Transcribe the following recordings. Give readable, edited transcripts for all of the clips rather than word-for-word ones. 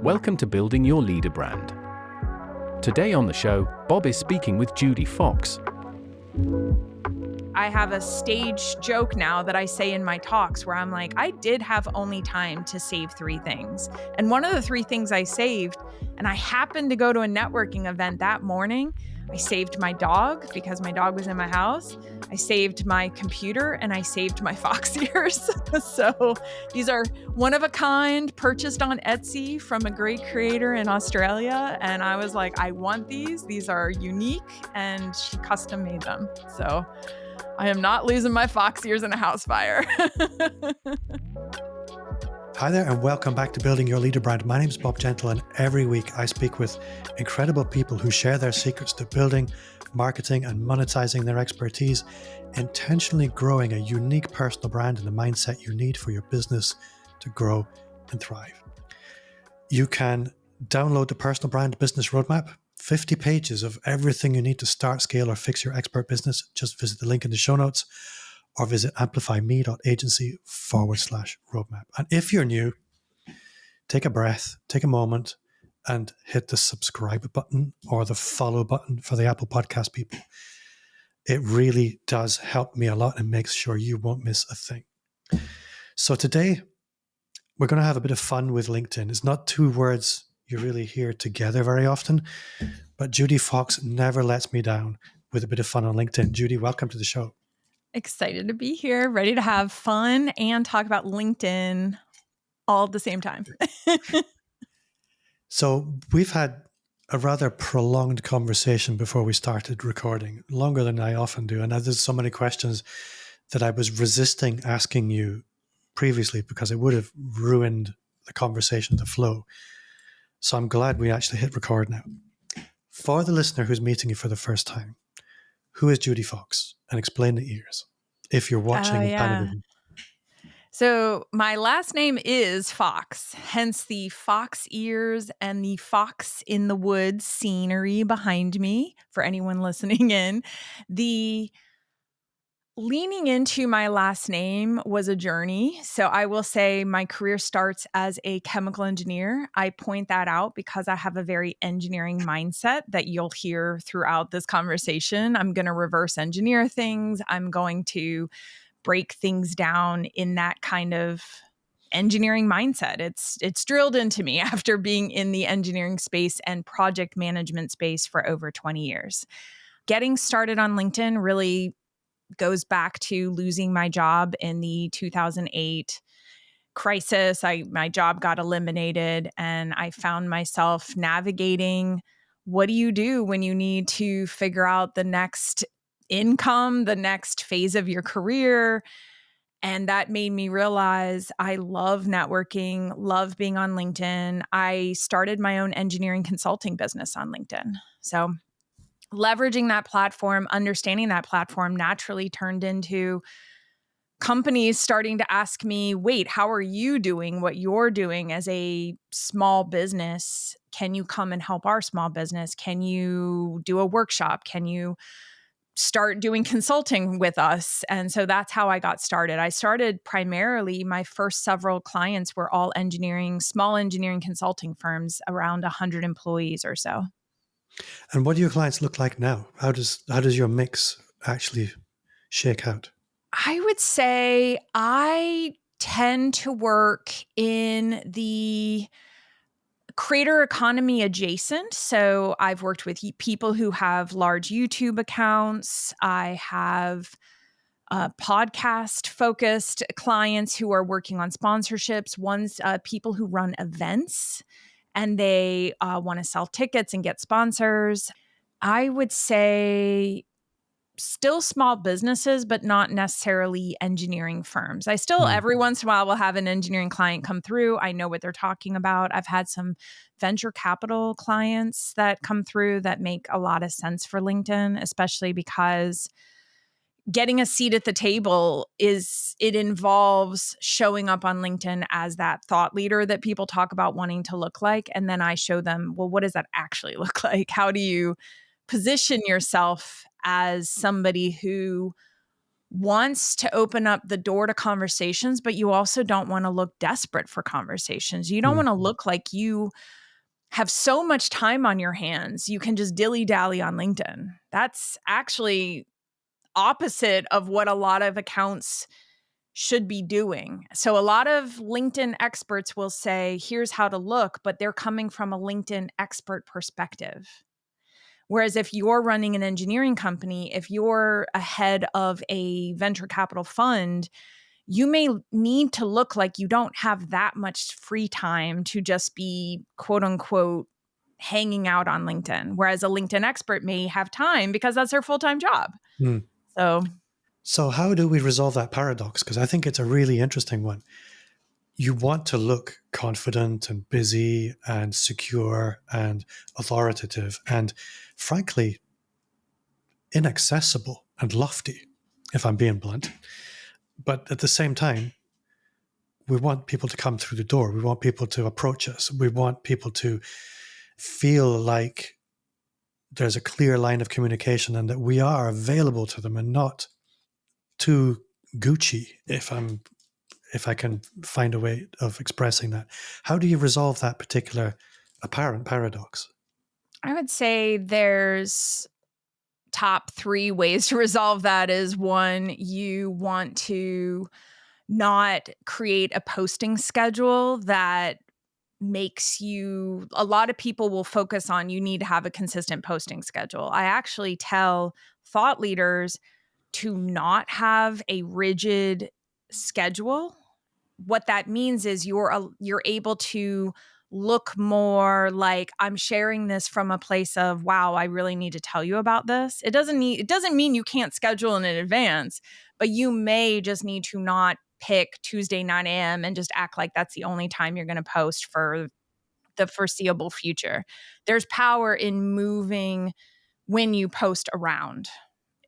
Welcome to Building Your Leader Brand. Today on the show, Bob is speaking with Judi Fox. I have a stage joke now that I say in my talks where I'm like, I did have only time to save 3 things. And one of the 3 things I saved, and I happened to go to a networking event that morning, I saved my dog because my dog was in my house. I saved my computer and I saved my fox ears. So these are one of a kind, purchased on Etsy from a great creator in Australia. And I was like, I want these. These are unique. And she custom made them. So I am not losing my fox ears in a house fire. Hi there and welcome back to Building Your Leader Brand. My name is Bob Gentle and every week I speak with incredible people who share their secrets to building, marketing and monetizing their expertise, intentionally growing a unique personal brand and the mindset you need for your business to grow and thrive. You can download the Personal Brand Business Roadmap, 50 pages of everything you need to start, scale or fix your expert business. Just visit the link in the show notes or visit amplifyme.agency/roadmap. And if you're new, take a breath, take a moment, and hit the subscribe button or the follow button for the Apple Podcast people. It really does help me a lot and makes sure you won't miss a thing. So today, we're going to have a bit of fun with LinkedIn. It's not 2 words you really hear together very often, but Judi Fox never lets me down with a bit of fun on LinkedIn. Judi, welcome to the show. Excited to be here, ready to have fun and talk about LinkedIn all at the same time. So we've had a rather prolonged conversation before we started recording, longer than I often do. And there's so many questions that I was resisting asking you previously because it would have ruined the conversation, the flow. So I'm glad we actually hit record now. For the listener who's meeting you for the first time, who is Judi Fox? And explain the ears if you're watching. Yeah. So my last name is Fox, hence the fox ears and the fox in the woods scenery behind me for anyone listening in. The leaning into my last name was a journey. So I will say my career starts as a chemical engineer. I point that out because I have a very engineering mindset that you'll hear throughout this conversation. I'm going to reverse engineer things. I'm going to break things down in that kind of engineering mindset. It's drilled into me after being in the engineering space and project management space for over 20 years. Getting started on LinkedIn really goes back to losing my job in the 2008 crisis. My job got eliminated and I found myself navigating what do you do when you need to figure out the next income, the next phase of your career. And that made me realize I love networking, love being on LinkedIn. I started my own engineering consulting business on LinkedIn. So leveraging that platform, understanding that platform naturally turned into companies starting to ask me, wait, how are you doing what you're doing as a small business? Can you come and help our small business? Can you do a workshop? Can you start doing consulting with us? And so that's how I got started. I started primarily, my first several clients were all small engineering consulting firms, around 100 employees or so. And what do your clients look like now? How does your mix actually shake out? I would say I tend to work in the creator economy adjacent. So I've worked with people who have large YouTube accounts. I have podcast focused clients who are working on sponsorships. One's people who run events and they want to sell tickets and get sponsors. I would say still small businesses, but not necessarily engineering firms. I still every once in a while will have an engineering client come through. I know what they're talking about. I've had some venture capital clients that come through that make a lot of sense for LinkedIn, especially because getting a seat at the table it involves showing up on LinkedIn as that thought leader that people talk about wanting to look like. And then I show them, well, what does that actually look like? How do you position yourself as somebody who wants to open up the door to conversations, but you also don't want to look desperate for conversations. You don't want to look like you have so much time on your hands, you can just dilly-dally on LinkedIn. That's actually opposite of what a lot of accounts should be doing. So a lot of LinkedIn experts will say, here's how to look, but they're coming from a LinkedIn expert perspective. Whereas if you're running an engineering company, if you're a head of a venture capital fund, you may need to look like you don't have that much free time to just be quote unquote hanging out on LinkedIn. Whereas a LinkedIn expert may have time because that's their full-time job. So how do we resolve that paradox? Because I think it's a really interesting one. You want to look confident and busy and secure and authoritative and, frankly, inaccessible and lofty, if I'm being blunt. But at the same time, we want people to come through the door. We want people to approach us. We want people to feel like there's a clear line of communication and that we are available to them and not too Gucci, if I can find a way of expressing that. How do you resolve that particular apparent paradox? I would say there's top 3 ways to resolve that. Is one, you want to not create a posting schedule that makes you, a lot of people will focus on you need to have a consistent posting schedule. I actually tell thought leaders to not have a rigid schedule. What that means is you're able to look more like, I'm sharing this from a place of, wow, I really need to tell you about this. It doesn't mean you can't schedule in advance, but you may just need to not pick Tuesday 9 a.m. and just act like that's the only time you're going to post for the foreseeable future. There's power in moving when you post around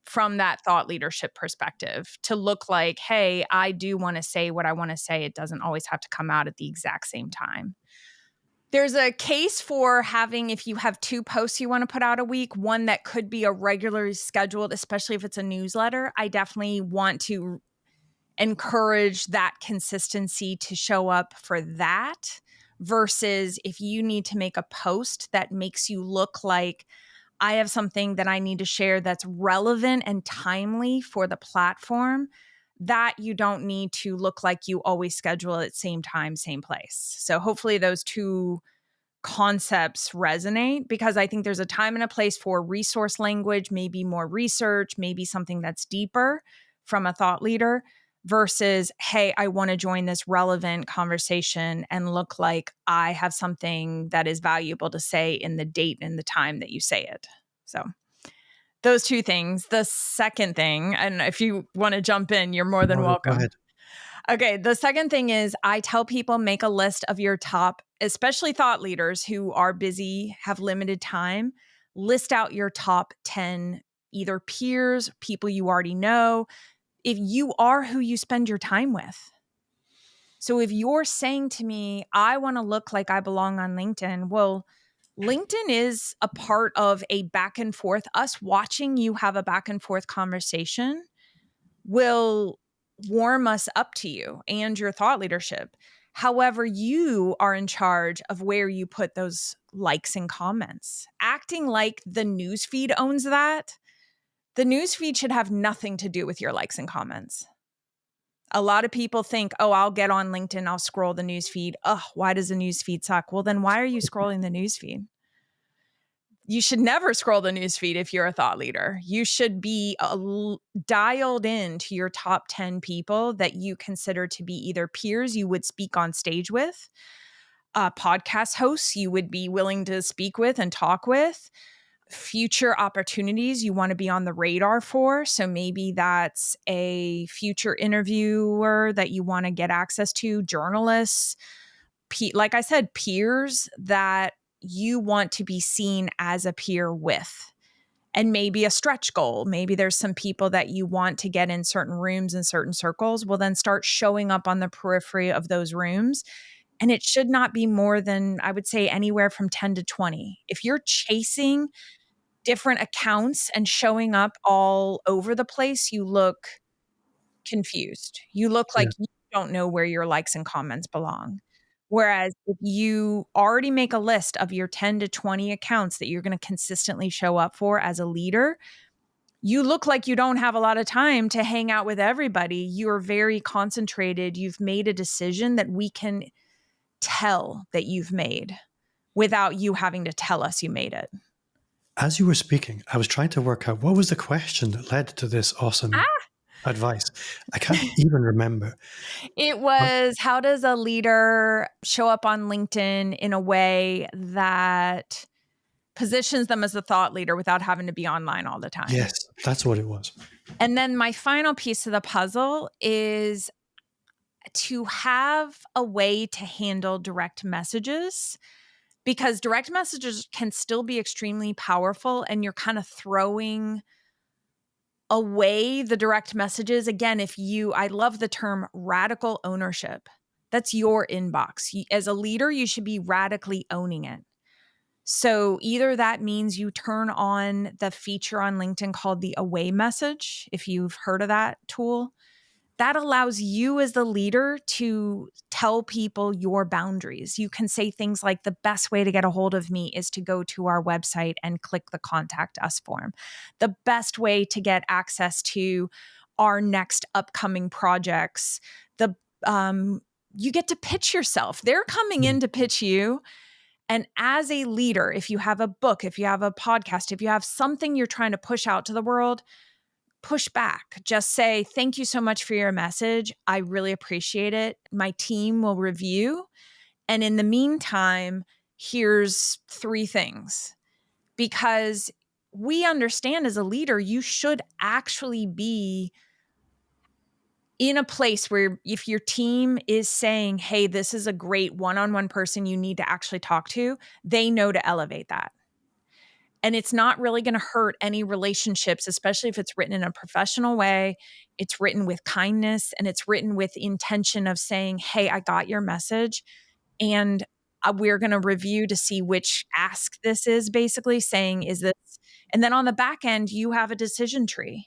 from that thought leadership perspective to look like, hey, I do want to say what I want to say. It doesn't always have to come out at the exact same time. There's a case for having, if you have 2 posts you want to put out a week, one that could be a regularly scheduled, especially if it's a newsletter. I definitely want to encourage that consistency to show up for that versus if you need to make a post that makes you look like I have something that I need to share that's relevant and timely for the platform, that you don't need to look like you always schedule at same time, same place. So hopefully those 2 concepts resonate, because I think there's a time and a place for resource language, maybe more research, maybe something that's deeper from a thought leader versus, hey, I want to join this relevant conversation and look like I have something that is valuable to say in the date and the time that you say it. So those 2 things. The second thing, and if you want to jump in, you're more than welcome. Go ahead. Okay. The second thing is I tell people make a list of your top, especially thought leaders who are busy, have limited time, list out your top 10, either peers, people you already know, if you are who you spend your time with. So if you're saying to me, I want to look like I belong on LinkedIn, well, LinkedIn is a part of a back and forth. Us watching you have a back and forth conversation will warm us up to you and your thought leadership. However, you are in charge of where you put those likes and comments. Acting like the newsfeed owns that, the newsfeed should have nothing to do with your likes and comments. A lot of people think, oh, I'll get on LinkedIn, I'll scroll the newsfeed. Oh, why does the newsfeed suck? Well, then why are you scrolling the newsfeed? You should never scroll the newsfeed if you're a thought leader. You should be dialed in to your top 10 people that you consider to be either peers you would speak on stage with, podcast hosts you would be willing to speak with and talk with, future opportunities you want to be on the radar for. So maybe that's a future interviewer that you want to get access to, journalists, like I said, peers that you want to be seen as a peer with. And maybe a stretch goal. Maybe there's some people that you want to get in certain rooms and certain circles. Well, then start showing up on the periphery of those rooms. And it should not be more than, I would say, anywhere from 10 to 20. If you're chasing different accounts and showing up all over the place, you look confused. You look like you don't know where your likes and comments belong. Whereas if you already make a list of your 10 to 20 accounts that you're going to consistently show up for as a leader, you look like you don't have a lot of time to hang out with everybody. You're very concentrated. You've made a decision that we can tell that you've made without you having to tell us you made it. As you were speaking, I was trying to work out what was the question that led to this awesome advice. I can't even remember. It was, how does a leader show up on LinkedIn in a way that positions them as a thought leader without having to be online all the time? Yes, that's what it was. And then my final piece of the puzzle is to have a way to handle direct messages, because direct messages can still be extremely powerful and you're kind of throwing away the direct messages. Again, I love the term radical ownership. That's your inbox. As a leader, you should be radically owning it. So either that means you turn on the feature on LinkedIn called the away message, if you've heard of that tool. That allows you as the leader to tell people your boundaries. You can say things like, the best way to get a hold of me is to go to our website and click the contact us form. The best way to get access to our next upcoming projects, you get to pitch yourself. They're coming in to pitch you. And as a leader, if you have a book, if you have a podcast, if you have something you're trying to push out to the world, push back. Just say, thank you so much for your message. I really appreciate it. My team will review. And in the meantime, here's 3 things. Because we understand as a leader, you should actually be in a place where if your team is saying, hey, this is a great one-on-one person you need to actually talk to, they know to elevate that. And it's not really going to hurt any relationships, especially if it's written in a professional way. It's written with kindness and it's written with intention of saying, hey, I got your message. And we're going to review to see which ask this is, basically saying, is this? And then on the back end, you have a decision tree.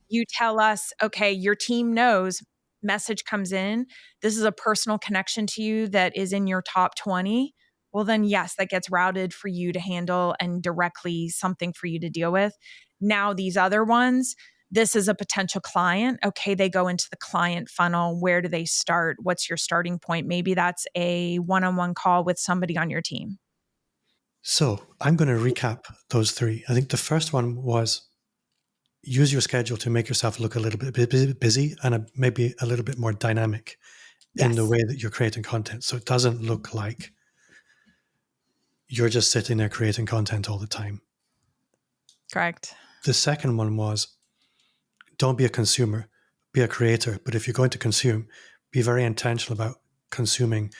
You tell us, okay, your team knows, message comes in. This is a personal connection to you that is in your top 20. Well, then yes, that gets routed for you to handle and directly something for you to deal with. Now these other ones, this is a potential client. Okay, they go into the client funnel. Where do they start? What's your starting point? Maybe that's a one-on-one call with somebody on your team. So I'm going to recap those 3. I think the first one was use your schedule to make yourself look a little bit busy and maybe a little bit more dynamic in the way that you're creating content. So it doesn't look like you're just sitting there creating content all the time. Correct. The second one was, don't be a consumer, be a creator. But if you're going to consume, be very intentional about consuming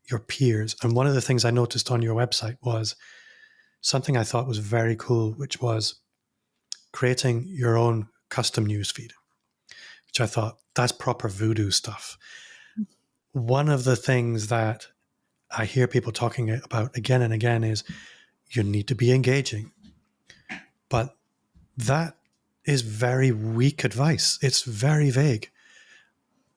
your peers. And one of the things I noticed on your website was something I thought was very cool, which was creating your own custom newsfeed, which I thought, that's proper voodoo stuff. One of the things that I hear people talking about again and again is you need to be engaging. But that is very weak advice. It's very vague.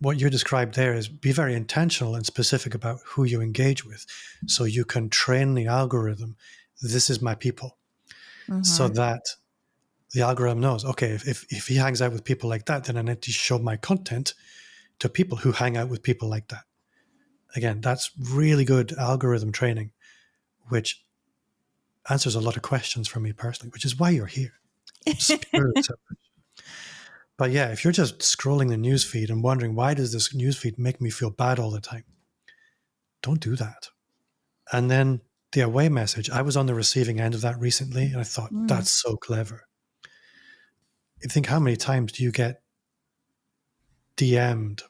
What you described there is be very intentional and specific about who you engage with so you can train the algorithm. This is my people. So that the algorithm knows, okay, if he hangs out with people like that, then I need to show my content to people who hang out with people like that. Again, that's really good algorithm training, which answers a lot of questions for me personally, which is why you're here. But yeah, if you're just scrolling the newsfeed and wondering, why does this newsfeed make me feel bad all the time? Don't do that. And then the away message, I was on the receiving end of that recently, and I thought, that's so clever. I think, how many times do you get DM'd?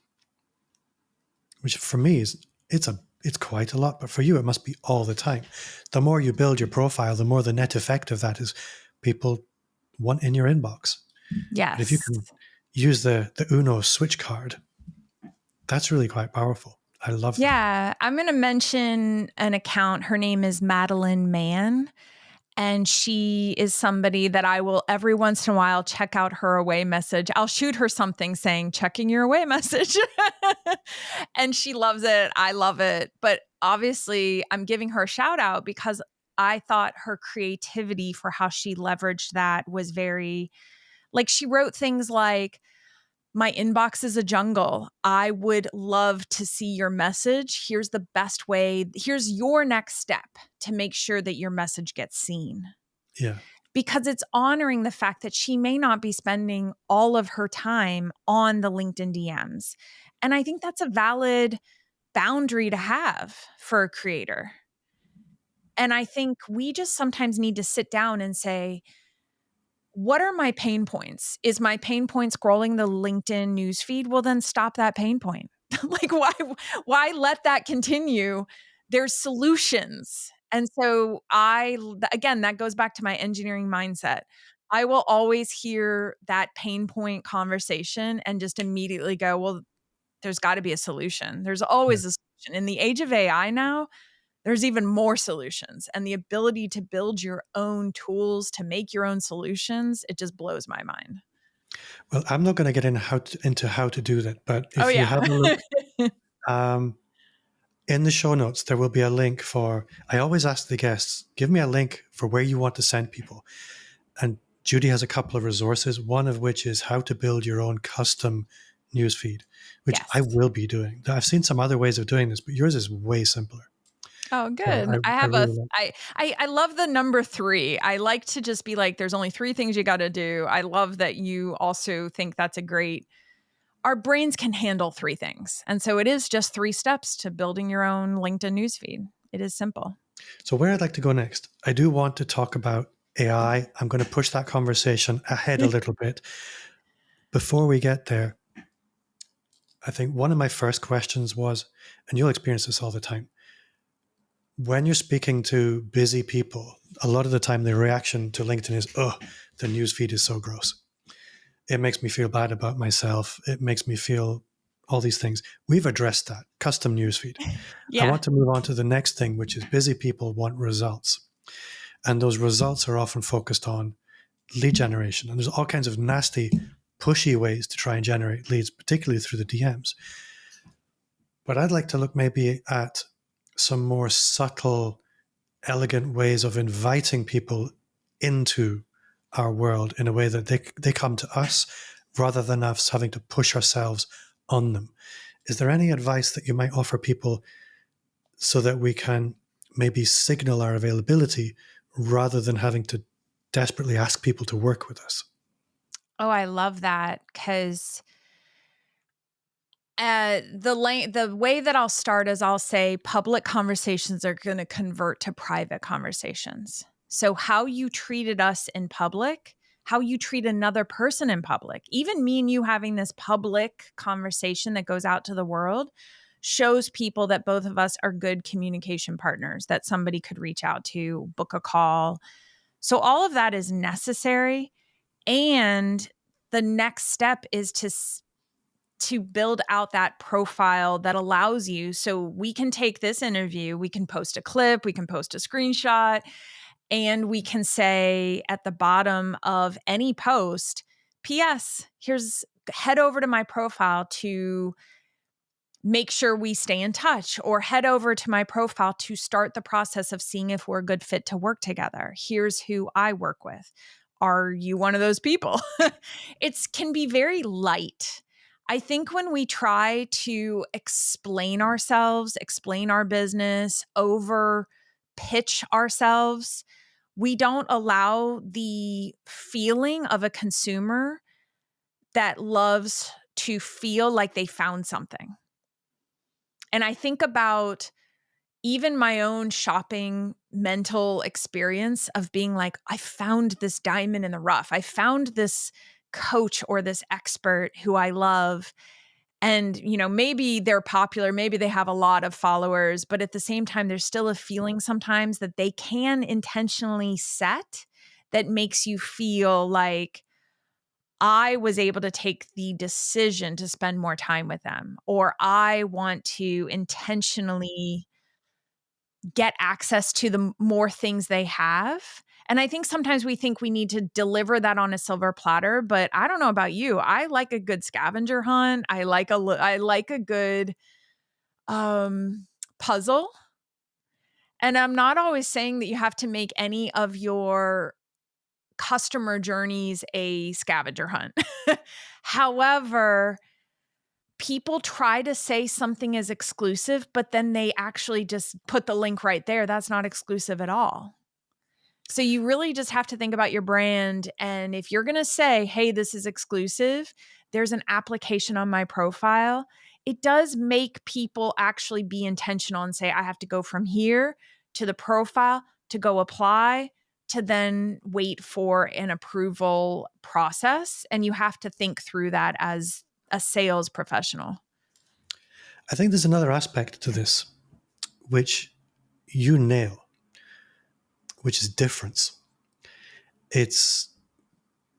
Which for me it's quite a lot, but for you it must be all the time. The more you build your profile, the more the net effect of that is people want in your inbox. Yes. But if you can use the Uno switch card, that's really quite powerful. I love that. Yeah, I'm going to mention an account. Her name is Madeline Mann. And she is somebody that I will every once in a while check out her away message. I'll shoot her something saying, checking your away message. And she loves it. I love it. But obviously, I'm giving her a shout out because I thought her creativity for how she leveraged that was very, like, she wrote things like, my inbox is a jungle. I would love to see your message. Here's the best way. Here's your next step to make sure that your message gets seen. Yeah. Because it's honoring the fact that she may not be spending all of her time on the LinkedIn DMs. And I think that's a valid boundary to have for a creator. And I think we just sometimes need to sit down and say, what are my pain points? Is my pain point scrolling the LinkedIn newsfeed? Well, then stop that pain point. Like, why let that continue? There's solutions. And so again, that goes back to my engineering mindset. I will always hear that pain point conversation and just immediately go, well, there's got to be a solution. There's always a solution. In the age of AI now, there's even more solutions, and the ability to build your own tools to make your own solutions, it just blows my mind. Well, I'm not going to get into how to do that, but if you yeah. have a look, in the show notes, there will be a link for, I always ask the guests, give me a link for where you want to send people. And Judi has a couple of resources, one of which is how to build your own custom newsfeed, which Yes. I will be doing. I've seen some other ways of doing this, but yours is way simpler. Oh, good. So I have really like. I love the number 3. I like to just be like, there's only 3 things you got to do. I love that you also think that's a great, our brains can handle 3 things. And so it is just 3 steps to building your own LinkedIn newsfeed. It is simple. So where I'd like to go next, I do want to talk about AI. I'm going to push that conversation ahead a little bit. Before we get there, I think one of my first questions was, and you'll experience this all the time, when you're speaking to busy people, a lot of the time the reaction to LinkedIn is, oh, the newsfeed is so gross. It makes me feel bad about myself. It makes me feel all these things. We've addressed that, custom newsfeed. Yeah. I want to move on to the next thing, which is busy people want results. And those results are often focused on lead generation. And there's all kinds of nasty, pushy ways to try and generate leads, particularly through the DMs. But I'd like to look maybe at some more subtle, elegant ways of inviting people into our world in a way that they come to us rather than us having to push ourselves on them. Is there any advice that you might offer people so that we can maybe signal our availability rather than having to desperately ask people to work with us? Oh, I love that, because the way that I'll start is I'll say public conversations are going to convert to private conversations. So how you treated us in public, how you treat another person in public, even me and you having this public conversation that goes out to the world, shows people that both of us are good communication partners, that somebody could reach out to, book a call. So all of that is necessary. And the next step is to build out that profile that allows you, so we can take this interview, we can post a clip, we can post a screenshot, and we can say at the bottom of any post, PS, head over to my profile to make sure we stay in touch, or head over to my profile to start the process of seeing if we're a good fit to work together. Here's who I work with. Are you one of those people? It can be very light. I think when we try to explain ourselves, explain our business, over pitch ourselves, we don't allow the feeling of a consumer that loves to feel like they found something. And I think about even my own shopping mental experience of being like, I found this diamond in the rough. I found this coach or this expert who I love. And, maybe they're popular, maybe they have a lot of followers, but at the same time, there's still a feeling sometimes that they can intentionally set that makes you feel like, I was able to take the decision to spend more time with them, or I want to intentionally get access to the more things they have. And I think sometimes we think we need to deliver that on a silver platter, but I don't know about you. I like a good scavenger hunt. I like a good puzzle. And I'm not always saying that you have to make any of your customer journeys a scavenger hunt. However, people try to say something is exclusive, but then they actually just put the link right there. That's not exclusive at all. So you really just have to think about your brand. And if you're going to say, hey, this is exclusive, there's an application on my profile, it does make people actually be intentional and say, I have to go from here to the profile to go apply to then wait for an approval process. And you have to think through that as a sales professional. I think there's another aspect to this, which you nail, which is difference. It's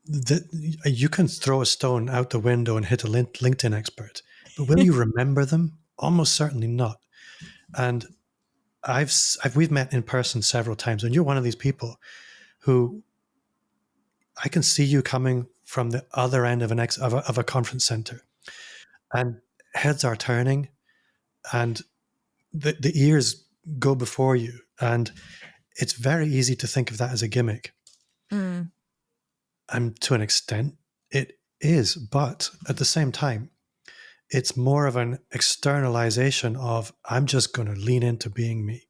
that you can throw a stone out the window and hit a LinkedIn expert, but will you remember them? Almost certainly not. And we've met in person several times, and you're one of these people who I can see you coming from the other end of of a conference center, and heads are turning, and the ears go before you, and it's very easy to think of that as a gimmick. Mm. And to an extent, it is. But at the same time, it's more of an externalization of, I'm just going to lean into being me.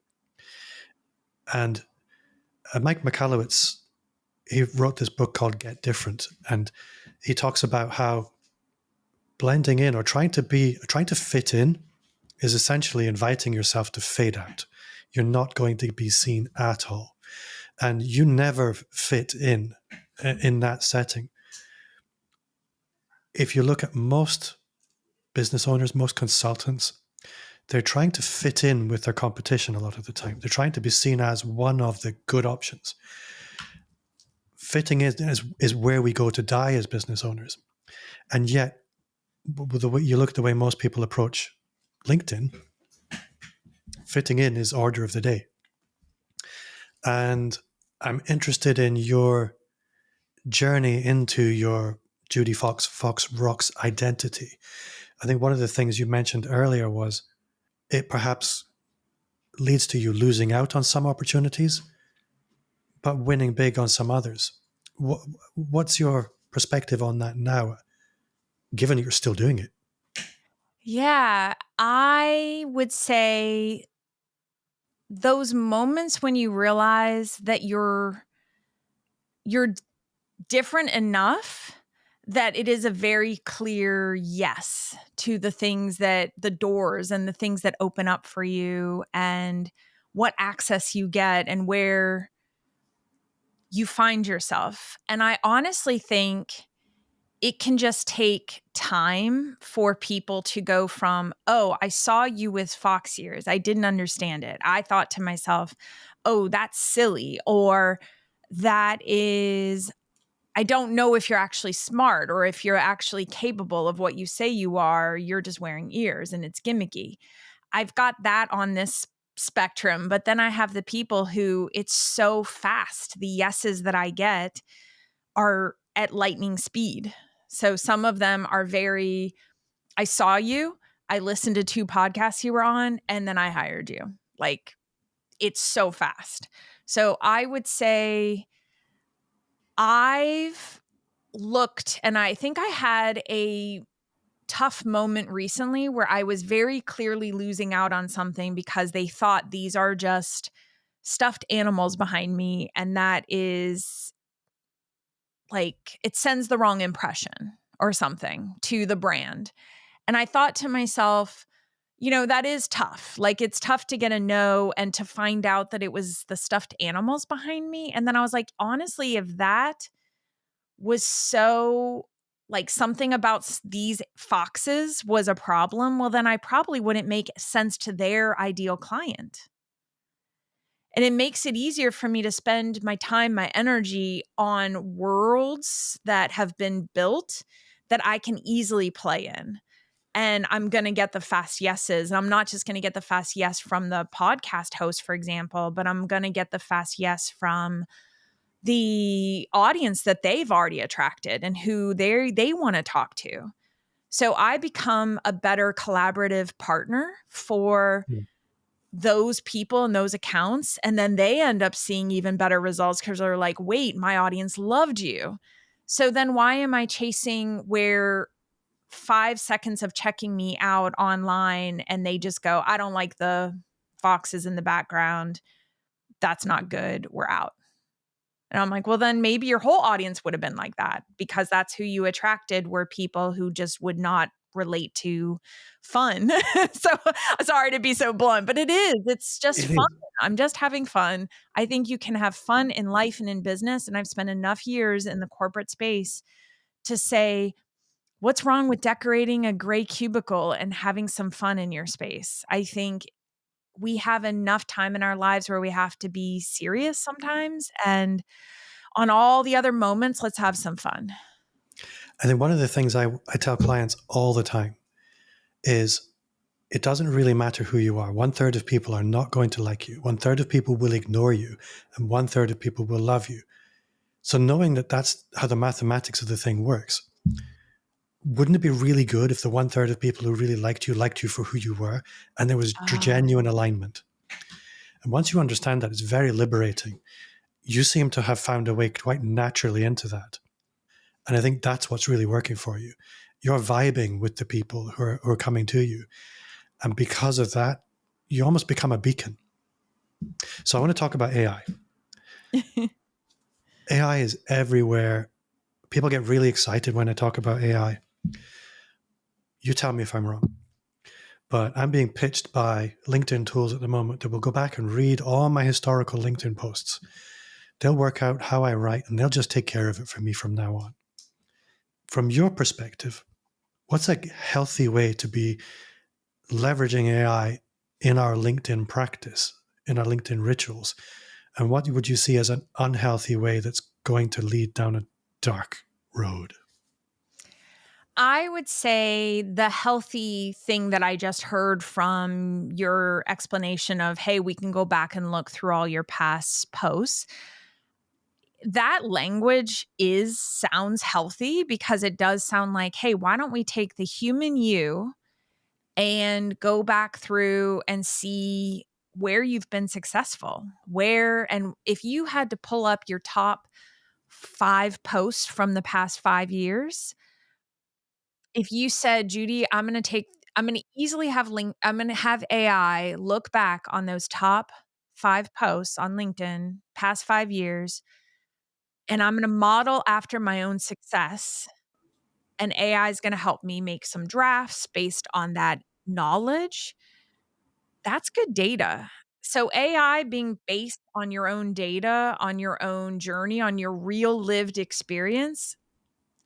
And Mike Michalowicz, he wrote this book called Get Different. And he talks about how blending in or trying to fit in is essentially inviting yourself to fade out. You're not going to be seen at all. And you never fit in that setting. If you look at most business owners, most consultants, they're trying to fit in with their competition a lot of the time. They're trying to be seen as one of the good options. Fitting is where we go to die as business owners. And yet, the way you look at the way most people approach LinkedIn, fitting in is order of the day. And I'm interested in your journey into your Judi Fox Rocks identity. I think one of the things you mentioned earlier was it perhaps leads to you losing out on some opportunities, but winning big on some others. What's your perspective on that now, given that you're still doing it? Yeah, I would say those moments when you realize that you're different enough that it is a very clear yes to the things that the doors and the things that open up for you and what access you get and where you find yourself. And I honestly think it can just take time for people to go from, oh, I saw you with fox ears. I didn't understand it. I thought to myself, oh, that's silly. Or that is, I don't know if you're actually smart or if you're actually capable of what you say you are. You're just wearing ears and it's gimmicky. I've got that on this spectrum. But then I have the people who it's so fast. The yeses that I get are at lightning speed. So some of them are very, I saw you, I listened to 2 podcasts you were on, and then I hired you. Like, it's so fast. So I would say I've looked, and I think I had a tough moment recently where I was very clearly losing out on something because they thought these are just stuffed animals behind me. And that is like, it sends the wrong impression or something to the brand. And I thought to myself, that is tough. Like, it's tough to get a no and to find out that it was the stuffed animals behind me. And then I was like, honestly, if that was so like something about these foxes was a problem, well, then I probably wouldn't make sense to their ideal client. And it makes it easier for me to spend my time, my energy on worlds that have been built that I can easily play in. And I'm going to get the fast yeses. And I'm not just going to get the fast yes from the podcast host, for example, but I'm going to get the fast yes from the audience that they've already attracted and who they want to talk to. So I become a better collaborative partner for those people and those accounts. And then they end up seeing even better results because they're like, wait, my audience loved you. So then why am I chasing where 5 seconds of checking me out online and they just go, I don't like the foxes in the background. That's not good. We're out. And I'm like, well, then maybe your whole audience would have been like that, because that's who you attracted, were people who just would not relate to fun. So sorry to be so blunt, but it is. It's just fun. I'm just having fun. I think you can have fun in life and in business. And I've spent enough years in the corporate space to say, what's wrong with decorating a gray cubicle and having some fun in your space? I think we have enough time in our lives where we have to be serious sometimes. And on all the other moments, let's have some fun. I think one of the things I tell clients all the time is it doesn't really matter who you are. 1/3 of people are not going to like you. 1/3 of people will ignore you, and 1/3 of people will love you. So knowing that that's how the mathematics of the thing works, wouldn't it be really good if the 1/3 of people who really liked you for who you were, and there was genuine alignment? And once you understand that, it's very liberating. You seem to have found a way quite naturally into that. And I think that's what's really working for you. You're vibing with the people who are coming to you. And because of that, you almost become a beacon. So I want to talk about AI. AI is everywhere. People get really excited when I talk about AI. You tell me if I'm wrong. But I'm being pitched by LinkedIn tools at the moment that will go back and read all my historical LinkedIn posts. They'll work out how I write, and they'll just take care of it for me from now on. From your perspective, what's a healthy way to be leveraging AI in our LinkedIn practice, in our LinkedIn rituals? And what would you see as an unhealthy way that's going to lead down a dark road? I would say the healthy thing that I just heard from your explanation of, hey, we can go back and look through all your past posts. That language sounds healthy, because it does sound like, hey, why don't we take the human you and go back through and see where you've been successful, and if you had to pull up your top 5 posts from the past 5 years, if you said, Judi, I'm going to easily have I'm going to have AI look back on those top 5 posts on LinkedIn past 5 years, and I'm going to model after my own success, and AI is going to help me make some drafts based on that knowledge. That's good data. So AI being based on your own data, on your own journey, on your real lived experience,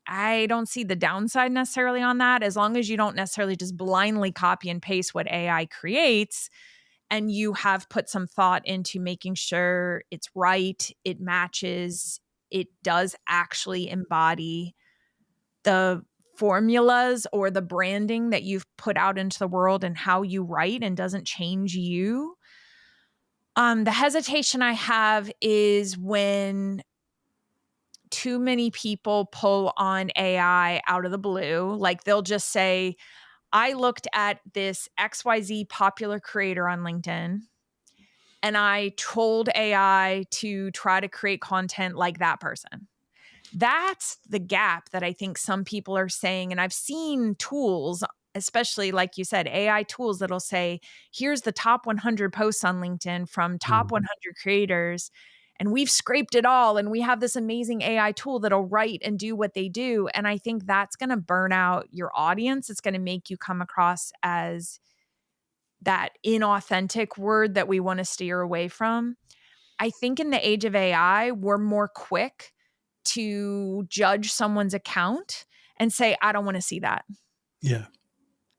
I don't see the downside necessarily on that, as long as you don't necessarily just blindly copy and paste what AI creates, and you have put some thought into making sure it's right, it matches, it does actually embody the formulas or the branding that you've put out into the world and how you write, and doesn't change you. The hesitation I have is when too many people pull on AI out of the blue. Like, they'll just say, I looked at this XYZ popular creator on LinkedIn and I told AI to try to create content like that person. That's the gap that I think some people are saying. And I've seen tools, especially like you said, AI tools that'll say, here's the top 100 posts on LinkedIn from top 100 creators. And we've scraped it all. And we have this amazing AI tool that'll write and do what they do. And I think that's going to burn out your audience. It's going to make you come across as that inauthentic word that we want to steer away from. I think in the age of AI, we're more quick to judge someone's account and say, I don't want to see that. Yeah.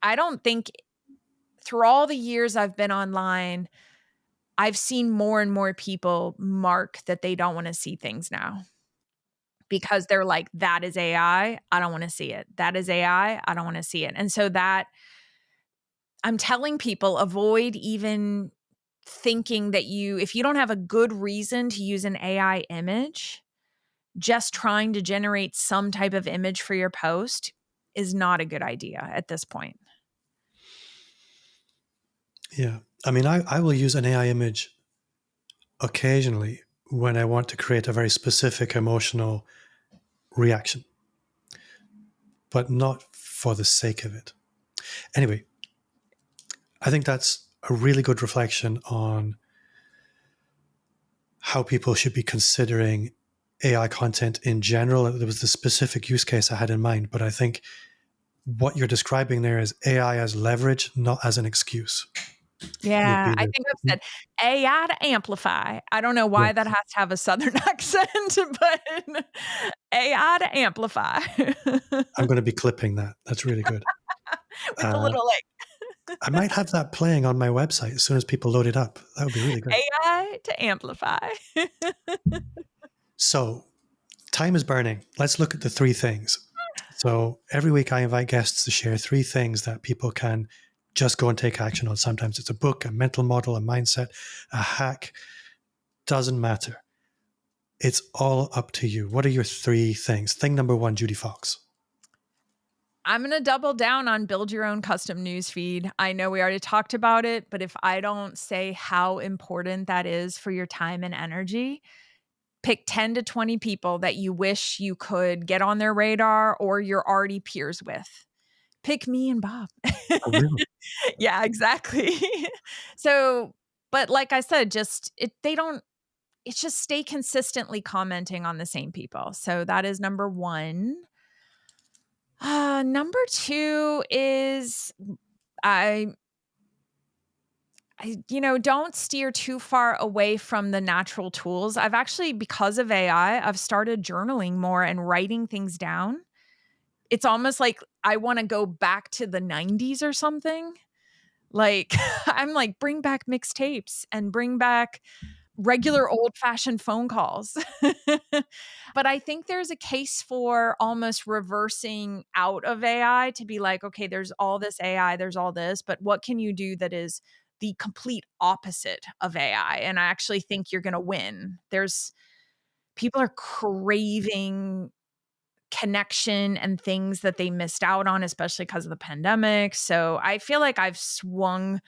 I don't think, through all the years I've been online, I've seen more and more people mark that they don't want to see things now, because they're like, that is AI. I don't want to see it. That is AI. I don't want to see it. And so that I'm telling people, avoid even thinking that if you don't have a good reason to use an AI image, just trying to generate some type of image for your post is not a good idea at this point. Yeah. I mean, I will use an AI image occasionally when I want to create a very specific emotional reaction, but not for the sake of it. Anyway, I think that's a really good reflection on how people should be considering AI content in general. There was the specific use case I had in mind, but I think what you're describing there is AI as leverage, not as an excuse. Would Yeah, be I the think I've said AI to amplify. I don't know why that yes. has to have a Southern accent, but AI to amplify I'm going to be clipping that. That's really good. with the little like I might have that playing on my website as soon as people load it up. That would be really good. AI to amplify. So, time is burning. Let's look at the three things. So, every week I invite guests to share three things that people can just go and take action on. Sometimes it's a book, a mental model, a mindset, a hack. Doesn't matter. It's all up to you. What are your three things? Thing number one, Judi Fox. I'm going to double down on build your own custom newsfeed. I know we already talked about it, but if I don't say how important that is for your time and energy, pick 10 to 20 people that you wish you could get on their radar or you're already peers with. Pick me and Bob. Oh, really? Yeah, exactly. So, but like I said, it's just stay consistently commenting on the same people. So that is number one. Number two is I don't steer too far away from the natural tools. I've actually, because of AI, I've started journaling more and writing things down. It's almost like I want to go back to the 90s or something. Like, I'm like, bring back mixtapes and bring back regular old fashioned phone calls. But I think there's a case for almost reversing out of AI to be like, okay, there's all this AI, there's all this, but what can you do that is the complete opposite of AI? And I actually think you're going to win. People are craving connection and things that they missed out on, especially because of the pandemic. So I feel like I've swung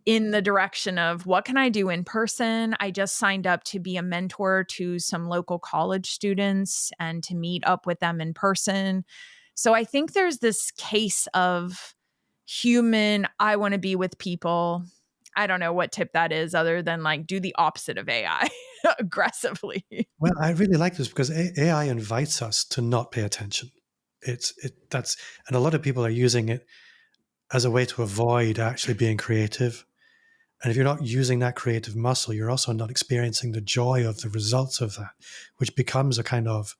in the direction of what can I do in person? I just signed up to be a mentor to some local college students and to meet up with them in person. So I think there's this case of human, I want to be with people. I don't know what tip that is other than like do the opposite of AI aggressively. Well, I really like this because AI invites us to not pay attention. And a lot of people are using it as a way to avoid actually being creative. And if you're not using that creative muscle, you're also not experiencing the joy of the results of that, which becomes a kind of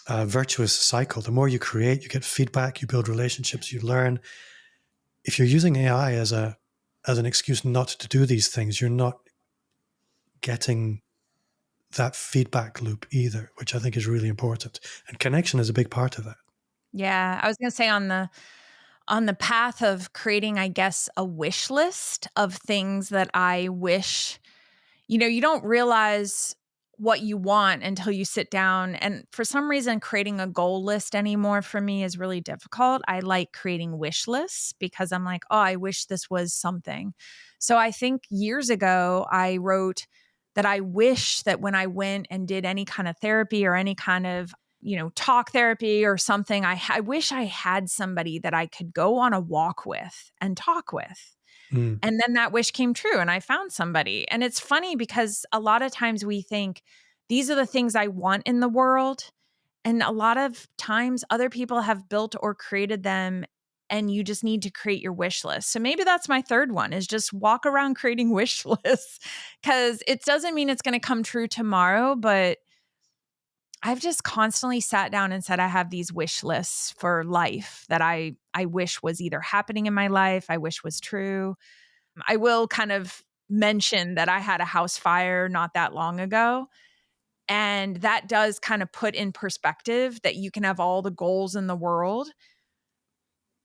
virtuous cycle. The more you create, you get feedback, you build relationships, you learn. If you're using AI as an excuse not to do these things, you're not getting that feedback loop either, which I think is really important. And connection is a big part of that. Yeah, I was going to say on the path of creating, I guess, a wish list of things that I wish, you don't realize what you want until you sit down. And for some reason, creating a goal list anymore for me is really difficult. I like creating wish lists because I'm like, oh, I wish this was something. So I think years ago, I wrote that I wish that when I went and did any kind of therapy or any kind of talk therapy or something, I wish I had somebody that I could go on a walk with and talk with. Mm. And then that wish came true and I found somebody. And it's funny because a lot of times we think these are the things I want in the world. And a lot of times other people have built or created them and you just need to create your wish list. So maybe that's my third one is just walk around creating wish lists because it doesn't mean it's going to come true tomorrow, but I've just constantly sat down and said, I have these wish lists for life that I wish was either happening in my life. I wish was true. I will kind of mention that I had a house fire not that long ago. And that does kind of put in perspective that you can have all the goals in the world,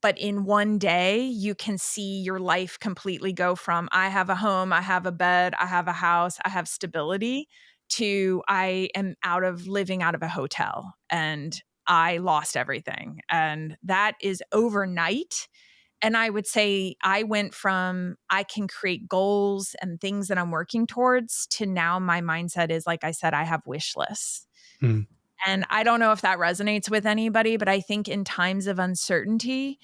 but in one day, you can see your life completely go from I have a home, I have a bed, I have a house, I have stability to I am living out of a hotel and I lost everything. And that is overnight. And I would say I went from I can create goals and things that I'm working towards to now my mindset is, like I said, I have wish lists. Mm. And I don't know if that resonates with anybody, but I think in times of uncertainty,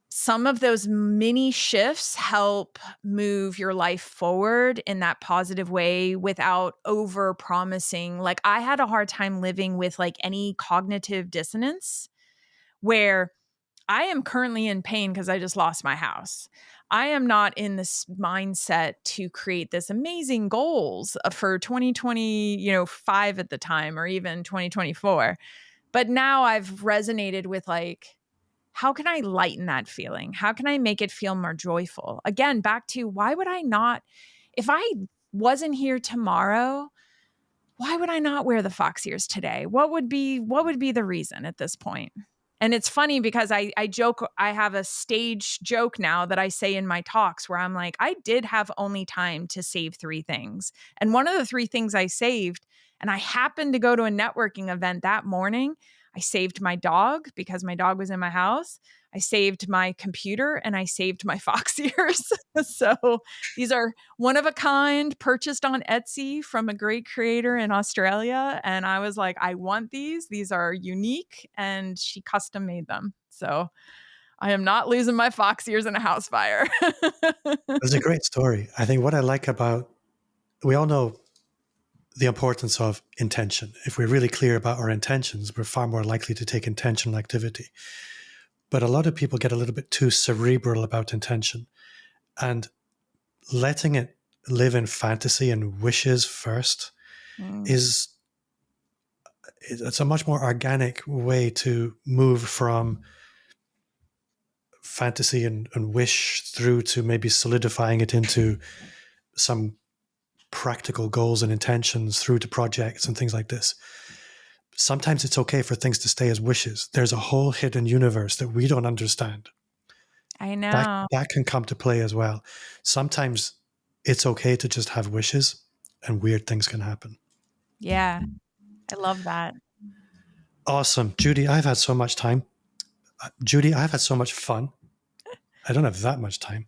some of those mini shifts help move your life forward in that positive way without over promising. Like I had a hard time living with like any cognitive dissonance where I am currently in pain because I just lost my house. I am not in this mindset to create this amazing goals for 2025 at the time, or even 2024. But now I've resonated with like, how can I lighten that feeling? How can I make it feel more joyful? Again, back to why would I not, if I wasn't here tomorrow, why would I not wear the fox ears today? What would be the reason at this point? And it's funny because I joke, I have a stage joke now that I say in my talks where I'm like, I did have only time to save 3 things. And one of the 3 things I saved, and I happened to go to a networking event that morning, I saved my dog because my dog was in my house. I saved my computer and I saved my fox ears. So these are one of a kind, purchased on Etsy from a great creator in Australia. And I was like, I want these. These are unique. And she custom made them. So I am not losing my fox ears in a house fire. It's a great story. I think what I like about, we all know the importance of intention. If we're really clear about our intentions, we're far more likely to take intentional activity. But a lot of people get a little bit too cerebral about intention, and letting it live in fantasy and wishes first it's a much more organic way to move from fantasy and wish through to maybe solidifying it into some practical goals and intentions through to projects and things like this. Sometimes it's okay for things to stay as wishes. There's a whole hidden universe that we don't understand. I know. That can come to play as well. Sometimes it's okay to just have wishes and weird things can happen. Yeah, I love that. Awesome. Judi, I've had so much time. Judi, I've had so much fun. I don't have that much time.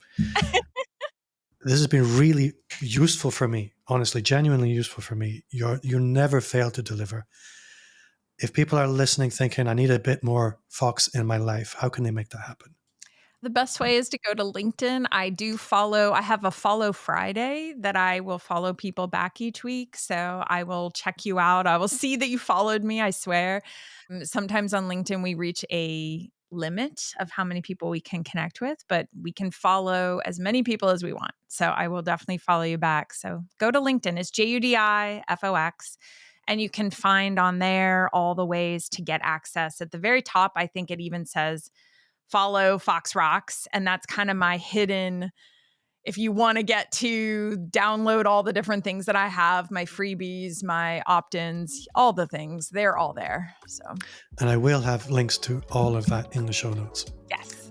This has been really useful for me, honestly, genuinely useful for me. You never fail to deliver. If people are listening thinking, I need a bit more Fox in my life, how can they make that happen? The best way is to go to LinkedIn. I have a follow Friday that I will follow people back each week. So I will check you out. I will see that you followed me, I swear. Sometimes on LinkedIn, we reach a limit of how many people we can connect with, but we can follow as many people as we want. So I will definitely follow you back. So go to LinkedIn. It's JUDIFOX. And you can find on there all the ways to get access. At the very top, I think it even says follow Fox Rocks. And that's kind of my hidden, if you want to get to download all the different things that I have, my freebies, my opt-ins, all the things, they're all there. So, and I will have links to all of that in the show notes. Yes.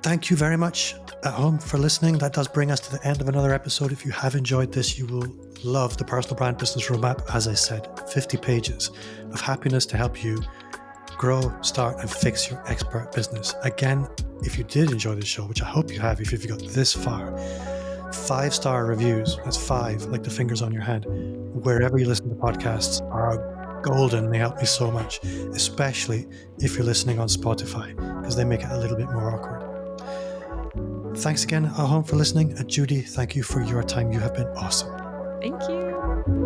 Thank you very much at home for listening. That does bring us to the end of another episode. If you have enjoyed this, you will love the Personal Brand Business Roadmap. As I said, 50 pages of happiness to help you grow, start, and fix your expert business. Again, if you did enjoy this show, which I hope you have, if you've got this far, 5-star reviews, that's 5, like the fingers on your hand, wherever you listen to podcasts are golden. They help me so much, especially if you're listening on Spotify, because they make it a little bit more awkward. Thanks again at home for listening. And Judi, thank you for your time. You have been awesome. Thank you.